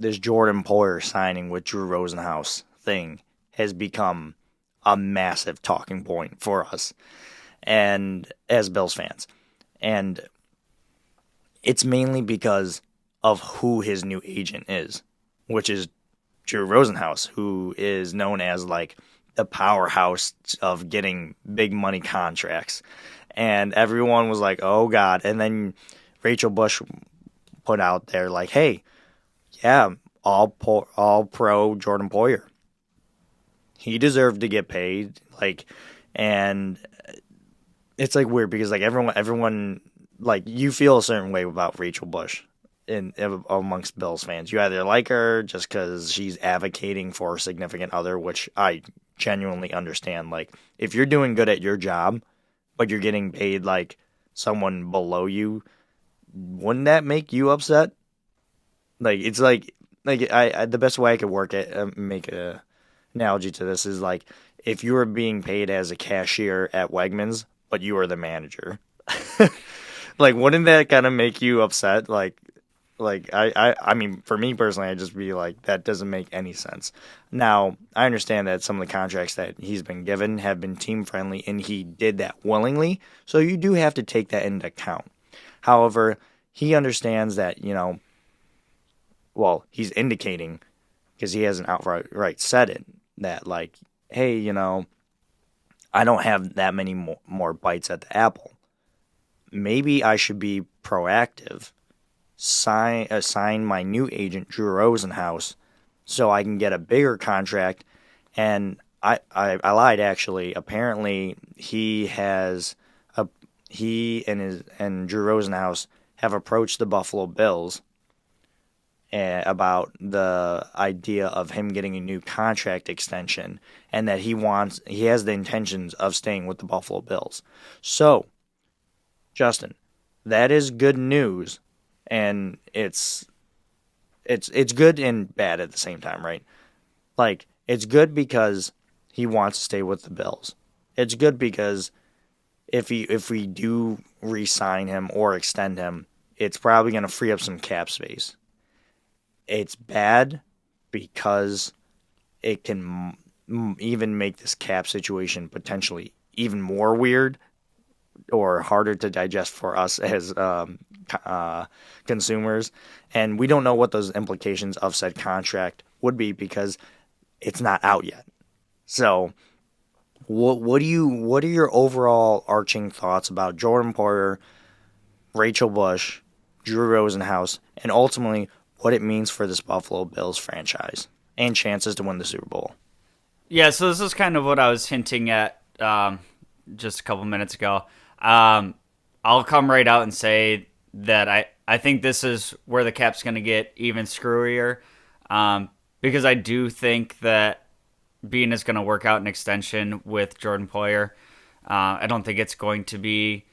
this Jordan Poyer signing with Drew Rosenhaus thing has become a massive talking point for us and as Bills fans. And it's mainly because of who his new agent is, which is Drew Rosenhaus, who is known as like the powerhouse of getting big money contracts. And everyone was like, oh God. And then Rachel Bush put out there like, hey, yeah, all pro Jordan Poyer. He deserved to get paid. Like, and it's like weird because like everyone like you feel a certain way about Rachel Bush in amongst Bills fans. You either like her just because she's advocating for a significant other, which I genuinely understand. Like, if you're doing good at your job, but you're getting paid like someone below you, wouldn't that make you upset? Like, it's like I the best way I could work it make a analogy to this is like if you were being paid as a cashier at Wegmans, but you were the manager. Like, wouldn't that kind of make you upset? I mean, for me personally, I'd just be like, that doesn't make any sense. Now, I understand that some of the contracts that he's been given have been team friendly, and he did that willingly. So you do have to take that into account. However, he understands that, well, he's indicating, because he hasn't outright said it, that like, hey, I don't have that many more bites at the apple. Maybe I should be proactive, assign my new agent, Drew Rosenhaus, so I can get a bigger contract. And I lied, actually. Apparently, he and Drew Rosenhaus have approached the Buffalo Bills about the idea of him getting a new contract extension, and that he has the intentions of staying with the Buffalo Bills. So, Justin, that is good news, and it's good and bad at the same time, right? Like, it's good because he wants to stay with the Bills. It's good because if we do re-sign him or extend him, it's probably going to free up some cap space. It's bad because it can even make this cap situation potentially even more weird or harder to digest for us as consumers. And we don't know what those implications of said contract would be because it's not out yet. So what are your overall arching thoughts about Jordan Poyer, Rachel Bush, Drew Rosenhaus, and ultimately what it means for this Buffalo Bills franchise and chances to win the Super Bowl? Yeah, so this is kind of what I was hinting at just a couple minutes ago. I'll come right out and say that I think this is where the cap's going to get even screwier, because I do think that Bean is going to work out an extension with Jordan Poyer. I don't think it's going to be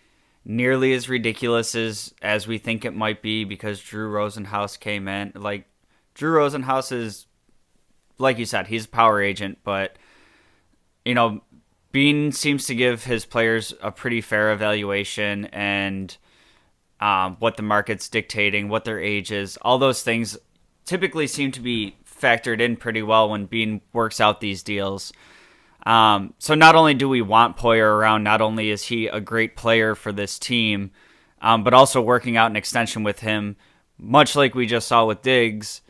nearly as ridiculous as we think it might be because Drew Rosenhaus came in. Like, Drew Rosenhaus is, like you said, he's a power agent, but, Bean seems to give his players a pretty fair evaluation and what the market's dictating, what their age is. All those things typically seem to be factored in pretty well when Bean works out these deals. So not only do we want Poyer around, not only is he a great player for this team, but also working out an extension with him, much like we just saw with Diggs,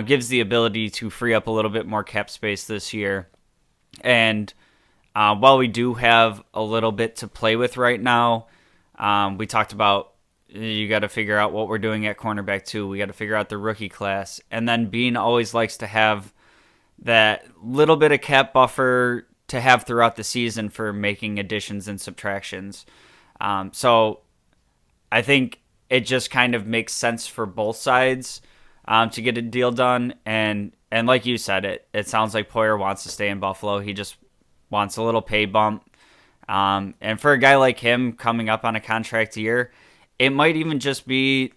gives the ability to free up a little bit more cap space this year. And while we do have a little bit to play with right now, we talked about you got to figure out what we're doing at cornerback too. We got to figure out the rookie class. And then Bean always likes to have that little bit of cap buffer to have throughout the season for making additions and subtractions. So I think it just kind of makes sense for both sides to get a deal done. And like you said, it sounds like Poyer wants to stay in Buffalo. He just wants a little pay bump. And for a guy like him coming up on a contract year, it might even just be,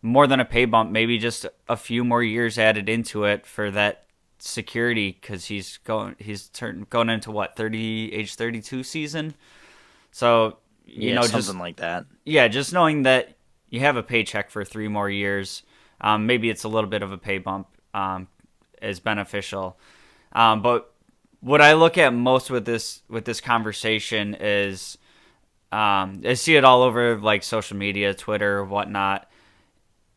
more than a pay bump, maybe just a few more years added into it for that security, because he's going into what, age 32 season. So, Something like that. Yeah, just knowing that you have a paycheck for 3 more years, Maybe it's a little bit of a pay bump is beneficial. But what I look at most with this conversation is I see it all over like social media, Twitter, whatnot.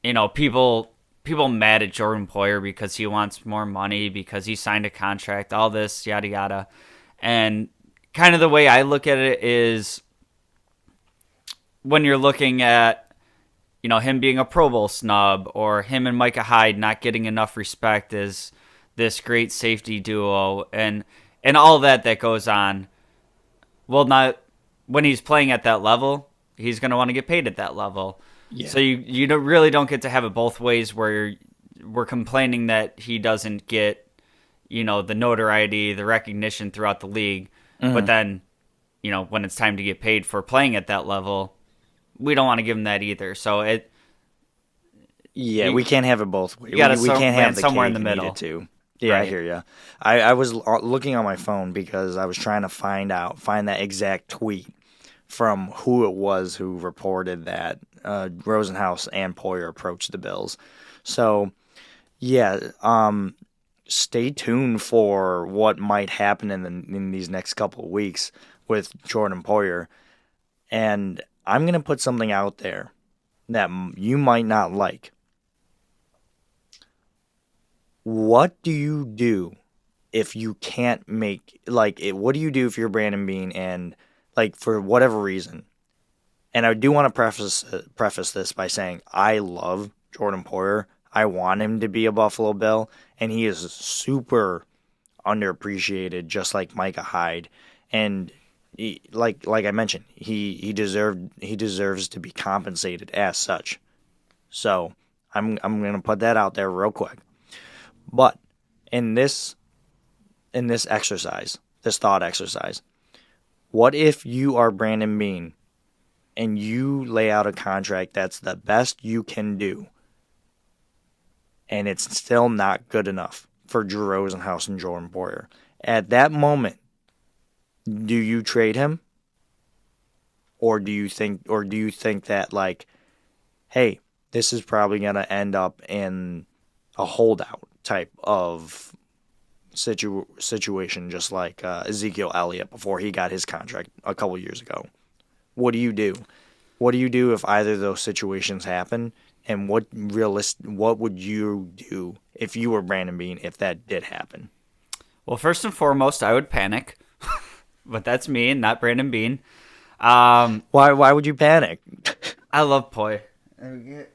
People mad at Jordan Poyer because he wants more money, because he signed a contract, all this yada yada. And kind of the way I look at it is when you're looking at him being a Pro Bowl snub, or him and Micah Hyde not getting enough respect as this great safety duo, and all that goes on. Well, not when he's playing at that level, he's going to want to get paid at that level. Yeah. So you really don't get to have it both ways, where we're complaining that he doesn't get the notoriety, the recognition throughout the league, but then when it's time to get paid for playing at that level, we don't want to give him that either. So we can't have it both ways. You got we can't have the somewhere cake in the and eat middle. it too. Yeah, Right. I hear you. I was looking on my phone because I was trying to find that exact tweet from who it was who reported that Rosenhaus and Poyer approached the Bills. So, yeah, stay tuned for what might happen in these next couple of weeks with Jordan Poyer. And I'm going to put something out there that you might not like. What do you do if you can't make, what do you do if you're Brandon Beane and, for whatever reason? And I do want to preface this by saying I love Jordan Poyer. I want him to be a Buffalo Bill, and he is super underappreciated, just like Micah Hyde. And like I mentioned, he deserves to be compensated as such. So I'm gonna put that out there real quick. But in this exercise, this thought exercise, what if you are Brandon Beane and you lay out a contract that's the best you can do, and it's still not good enough for Drew Rosenhaus and Jordan Poyer? At that moment, do you trade him? Or do you think that, hey, this is probably gonna end up in a holdout type of situation, just like Ezekiel Elliott before he got his contract a couple years ago? What do you do? What do you do if either of those situations happen? And what would you do if you were Brandon Beane if that did happen? Well, first and foremost, I would panic, but that's me and not Brandon Beane. Why would you panic? I love Poy. Got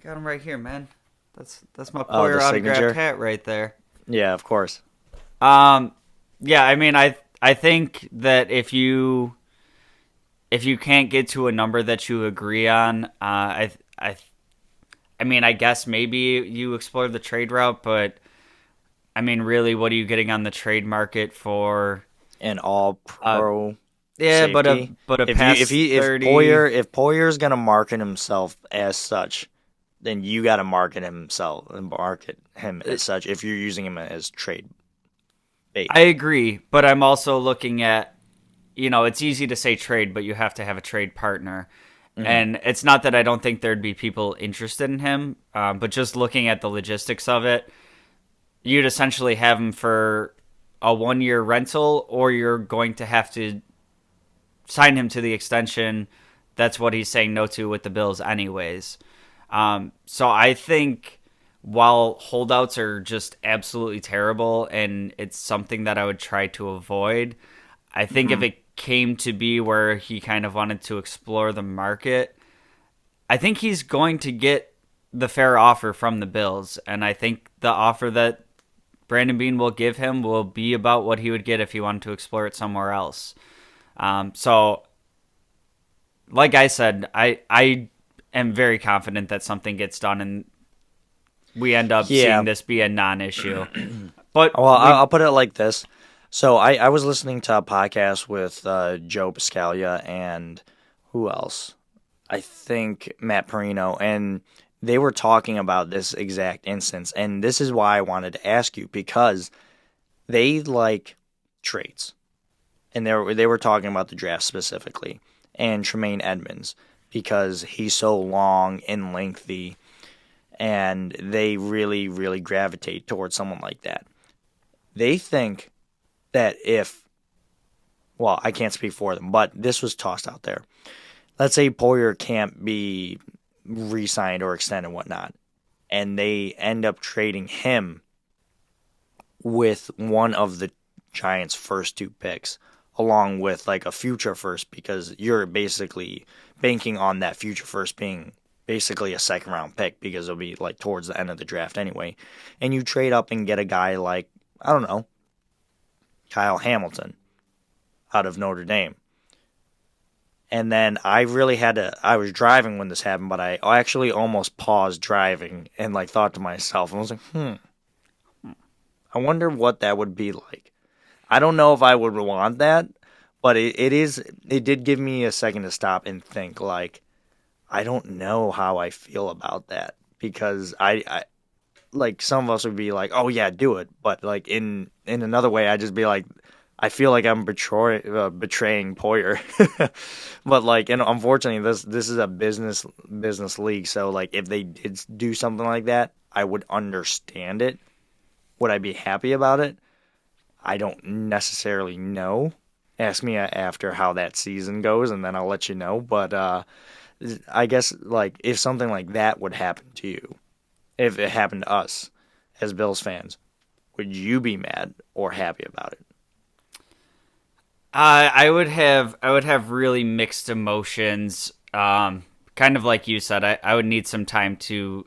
him right here, man. That's my Poyer autographed hat right there. Yeah, of course. Yeah, I mean, I think that if you can't get to a number that you agree on, I mean, I guess maybe you explore the trade route, but I mean, really, what are you getting on the trade market for an all-pro? Yeah, safety? but a past 30. If Poyer's gonna market himself as such, then you got to market him as such if you're using him as trade bait. I agree, but I'm also looking at, it's easy to say trade, but you have to have a trade partner. Mm-hmm. And it's not that I don't think there'd be people interested in him, but just looking at the logistics of it, you'd essentially have him for a 1-year rental, or you're going to have to sign him to the extension. That's what he's saying no to with the Bills anyways. So I think while holdouts are just absolutely terrible and it's something that I would try to avoid, I think if it came to be where he kind of wanted to explore the market, I think he's going to get the fair offer from the Bills. And I think the offer that Brandon Beane will give him will be about what he would get if he wanted to explore it somewhere else. So like I said, I am very confident that something gets done and we end up seeing this be a non-issue. But I'll put it like this. So I was listening to a podcast with Joe Piscaglia and who else? I think Matt Perino, and they were talking about this exact instance. And this is why I wanted to ask you, because they like traits. And they were talking about the draft specifically and Tremaine Edmonds, because he's so long and lengthy. and they really, really gravitate towards someone like that. They think that well, I can't speak for them, but this was tossed out there. Let's say Poyer can't be re-signed or extended and whatnot, and they end up trading him with one of the Giants' first 2 picks, along with like a future first, because you're basically banking on that future first being basically a second round pick, because it'll be like towards the end of the draft anyway. And you trade up and get a guy like, I don't know, Kyle Hamilton out of Notre Dame. And then I was driving when this happened, but I actually almost paused driving and like thought to myself, I was like, I wonder what that would be like. I don't know if I would want that, but it did give me a second to stop and think, like, I don't know how I feel about that, because I like, some of us would be like, oh yeah, do it. But like in another way, I'd just be like, I feel like I'm betraying Poyer. But like, and unfortunately, this is a business league. So like, if they did do something like that, I would understand it. Would I be happy about it? I don't necessarily know. Ask me after how that season goes, and then I'll let you know. But I guess, like, if something like that would happen to you, if it happened to us as Bills fans, would you be mad or happy about it? I would have really mixed emotions. Kind of like you said, I would need some time to.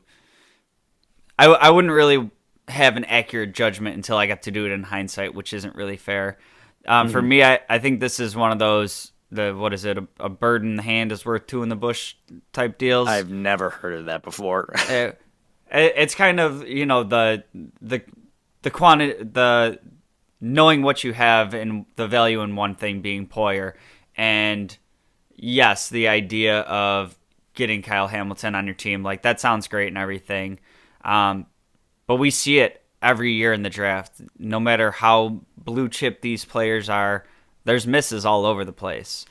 I wouldn't really have an accurate judgment until I got to do it in hindsight, which isn't really fair. For me, I think this is one of those, what is it, a bird in the hand is worth 2 in the bush type deals. I've never heard of that before. It's kind of, the quantity, the knowing what you have and the value in one thing being Poyer. And yes, the idea of getting Kyle Hamilton on your team, like, that sounds great and everything. But we see it every year in the draft. No matter how blue chip these players are, there's misses all over the place.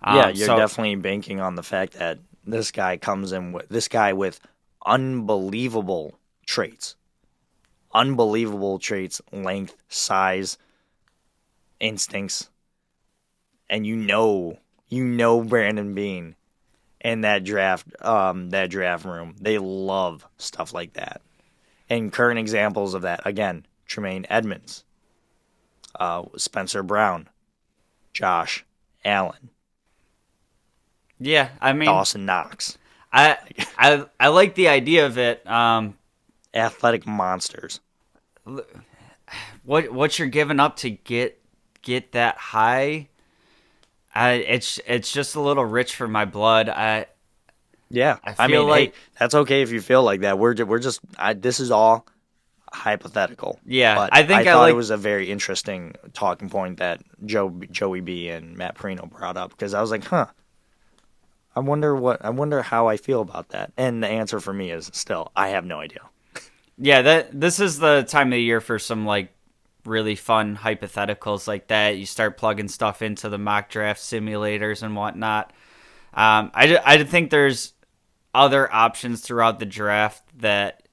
You're definitely banking on the fact that this guy comes in with unbelievable traits. Unbelievable traits, length, size, instincts. And you know Brandon Beane and that draft room. They love stuff like that. And current examples of that, again, Tremaine Edmonds, Spencer Brown, Josh Allen. Yeah, I mean, Dawson Knox. I like the idea of it. Athletic monsters. What you're giving up to get that high, it's just a little rich for my blood. Yeah, I mean, like, hey, that's okay if you feel like that. We're just this is all hypothetical. Yeah, but I think I thought it was a very interesting talking point that Joey B and Matt Perino brought up, because I was like, I wonder how I feel about that. And the answer for me is still, I have no idea. Yeah, this is the time of the year for some, like, really fun hypotheticals like that. You start plugging stuff into the mock draft simulators and whatnot. I think there's other options throughout the draft that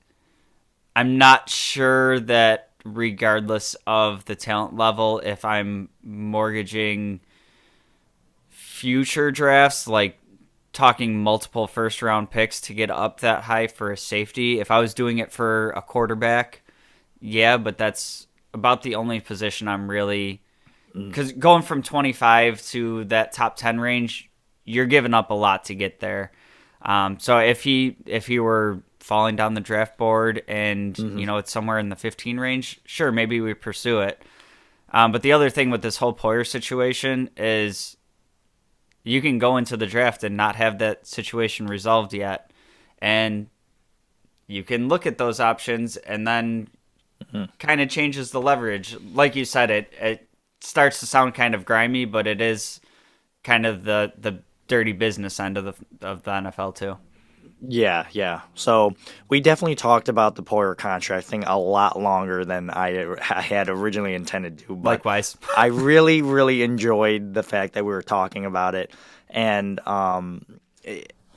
I'm not sure that, regardless of the talent level, if I'm mortgaging future drafts, like talking multiple first round picks to get up that high for a safety. If I was doing it for a quarterback, yeah, but that's about the only position I'm really, because going from 25 to that top 10 range, you're giving up a lot to get there. So if he were falling down the draft board and it's somewhere in the 15 range, sure, maybe we pursue it. But the other thing with this whole Poyer situation is you can go into the draft and not have that situation resolved yet, and you can look at those options, and then kind of changes the leverage. Like you said, it starts to sound kind of grimy, but it is kind of the dirty business end of the NFL too. Yeah. So we definitely talked about the Poyer contract thing a lot longer than I had originally intended to. But likewise. I really, really enjoyed the fact that we were talking about it. And, at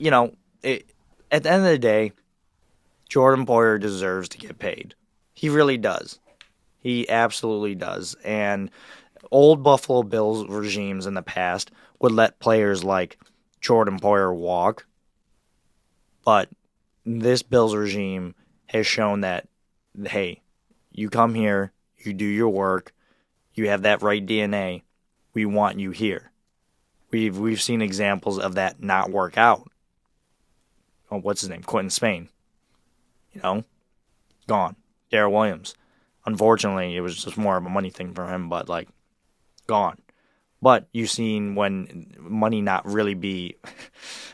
the end of the day, Jordan Poyer deserves to get paid. He really does. He absolutely does. And old Buffalo Bills regimes in the past would let players like Jordan Poyer walk, but this Bills regime has shown that, hey, you come here, you do your work, you have that right DNA, we want you here. We've seen examples of that not work out. Oh, what's his name? Quentin Spain. Gone. Darrell Williams. Unfortunately, it was just more of a money thing for him, but gone. But you've seen when money not really be,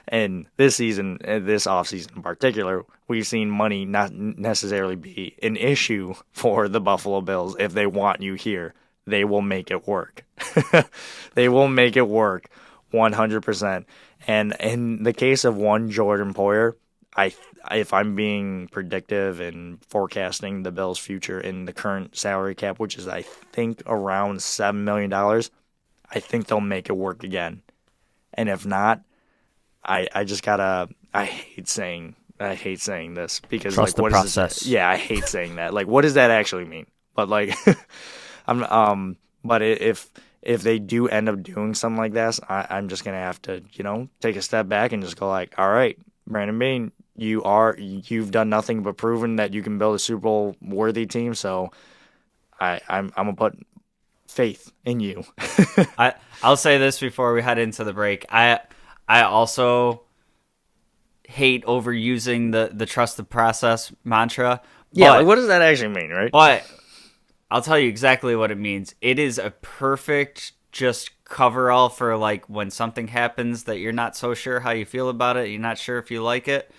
and this season, this offseason in particular, we've seen money not necessarily be an issue for the Buffalo Bills. If they want you here, they will make it work. They will make it work 100%. And in the case of one Jordan Poyer, if I'm being predictive and forecasting the Bills' future in the current salary cap, which is I think around $7 million, I think they'll make it work again. And if not, I just gotta. I hate saying this because Trust the what process. is this? Yeah, I hate saying that. What does that actually mean? But but if they do end up doing something like this, I'm just gonna have to take a step back and just go all right, Brandon Beane, you've done nothing but proven that you can build a Super Bowl worthy team. So I'm gonna put faith in you. I'll say this before we head into the break. I also hate overusing the trust the process mantra. Yeah, what does that actually mean, right? But I'll tell you exactly what it means. It is a perfect just coverall for when something happens that you're not so sure how you feel about it, you're not sure if you like it.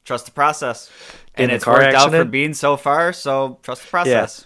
Trust the process. And it's worked out for Beane so far, so trust the process. Yeah.